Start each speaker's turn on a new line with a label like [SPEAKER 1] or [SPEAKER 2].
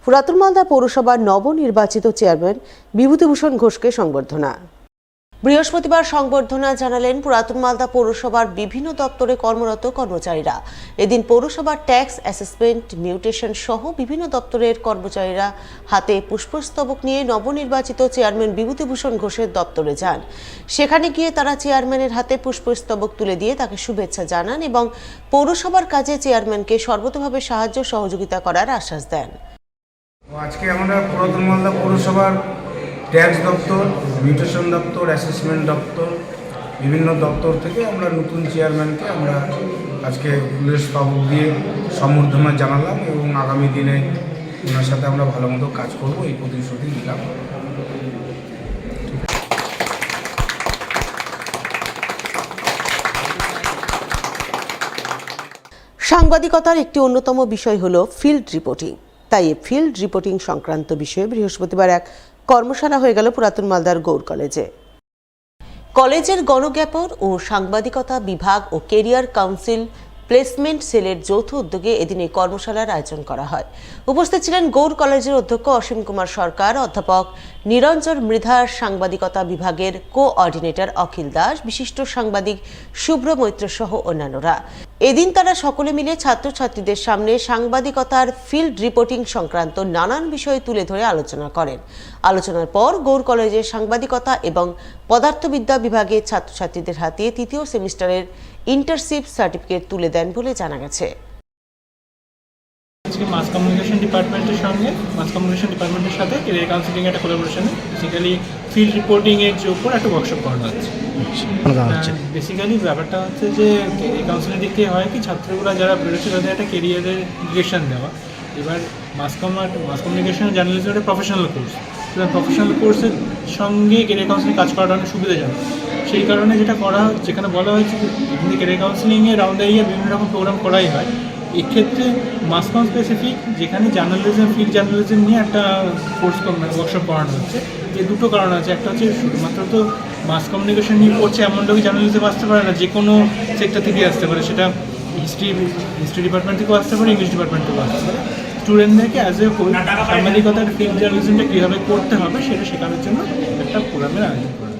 [SPEAKER 1] পুরাতন মালদা পৌরসভার নবনির্বাচিত চেয়ারম্যান বিভূতিভূষণ ঘোষকে সংবর্ধনা। বৃহস্পতিবার সংবর্ধনা জানালেন পুরাতন মালদা পৌরসভার বিভিন্ন দপ্তরে কর্মরত কর্মচারীরা। এদিন পৌরসভার ট্যাক্স, অ্যাসেসমেন্ট, মিউটেশন সহ বিভিন্ন দপ্তরের কর্মচারীরা হাতে পুষ্পস্তবক নিয়ে নবনির্বাচিত চেয়ারম্যান বিভূতিভূষণ ঘোষের দপ্তরে যান। সেখানে গিয়ে তারা চেয়ারম্যানের হাতে পুষ্পস্তবক তুলে দিয়ে তাকে শুভেচ্ছা জানান এবং পৌরসভার কাজে চেয়ারম্যানকে সর্বতোভাবে সাহায্য সহযোগিতা করার আশ্বাস দেন।
[SPEAKER 2] আজকে আমরা পুরাতন মালদা পৌরসভার ট্যাক্স দপ্তর, মিউটেশন দপ্তর, অ্যাসেসমেন্ট দপ্তর, বিভিন্ন দপ্তর থেকে আমরা নতুন চেয়ারম্যানকে আমরা আজকে ফুলের স্তবক দিয়ে সম্বর্ধনা জানালাম এবং আগামী দিনে ওনার সাথে আমরা ভালো মতো কাজ করব এই প্রতিশ্রুতি দিলাম।
[SPEAKER 1] সাংবাদিকতার একটি অন্যতম বিষয় হলো ফিল্ড রিপোর্টিং। তাই এই ফিল্ড রিপোর্টিং সংক্রান্ত বিষয়ে বৃহস্পতিবার এক কর্মশালা হয়ে গেল পুরাতন মালদার গৌড় কলেজে। কলেজের গণজ্ঞাপন ও সাংবাদিকতা বিভাগ ও কেরিয়ার কাউন্সিল প্লেসমেন্ট সেলের যৌথ উদ্যোগে এদিন এই কর্মশালার আয়োজন করা হয়। উপস্থিত ছিলেন গৌড় কলেজের অধ্যক্ষ অসীম কুমার সরকার, অধ্যাপক নিরঞ্জন মৃধার, সাংবাদিকতা বিভাগের কোঅর্ডিনেটর অখিল দাস, বিশিষ্ট সাংবাদিক শুভ্র মৈত্র সহ অন্যান্যরা। এদিন তারা সকলে মিলে ছাত্রছাত্রীদের সামনে সাংবাদিকতার ফিল্ড রিপোর্টিং সংক্রান্ত নানান বিষয় তুলে ধরে আলোচনা করেন। আলোচনার পর গৌড় কলেজের সাংবাদিকতা এবং পদার্থবিদ্যা বিভাগের ছাত্রছাত্রীদের হাতে তৃতীয় সেমিস্টারের ইন্টার্নশিপ সার্টিফিকেট তুলে দেন বলে জানা গেছে।
[SPEAKER 3] আজকে মাস কমিউনিকেশন ডিপার্টমেন্টের সাথে কেরিয়ার কাউন্সিলিং একটা কোলাবোরেশনে বেসিক্যালি ফিল্ড রিপোর্টিং এর উপর একটা ওয়ার্কশপ করানো হচ্ছে। বেসিক্যালি ব্যাপারটা হচ্ছে যে কেরিয়ার কাউন্সিলিং দিক থেকে হয় কি, ছাত্রগুলো যারা বেরোচ্ছে তাদের একটা কেরিয়ারের ডিরেকশন দেওয়া। এবার মাস কমিউনিকেশন জার্নালিজম একটা প্রফেশনাল কোর্স, প্রফেশনাল কোর্সের সঙ্গে কেরিয়ার কাউন্সিলিং কাজ করাটা অনেক সুবিধাজনক। সেই কারণে যেটা করা হয়, যেখানে বলা হয়েছে যে এখানে কেরিয়ার কাউন্সিলিংয়ে রাউন্ড এরিয়া বিভিন্ন রকম প্রোগ্রাম করাই হয়। এক্ষেত্রে মাস কম স্পেসিফিক, যেখানে জার্নালিজম, ফিল্ড জার্নালিজম নিয়ে একটা কোর্স ওয়ার্কশপ করানো হচ্ছে। যে দুটো কারণ আছে, একটা হচ্ছে শুধুমাত্র তো মাস কমিউনিকেশন নিয়ে পড়ছে এমন লোক জার্নালিজম আসতে পারে না, যে কোনো সেক্টর থেকেই আসতে পারে। সেটা হিস্ট্রি ডিপার্টমেন্ট থেকেও আসতে পারে, ইংলিশ ডিপার্টমেন্ট থেকেও আসতে পারে। স্টুডেন্টদেরকে অ্যাজ এ সাংবাদিকতার ফিল্ড জার্নালিজমটা কীভাবে করতে হবে সেটা শেখানোর জন্য একটা প্রোগ্রামের আয়োজন করা।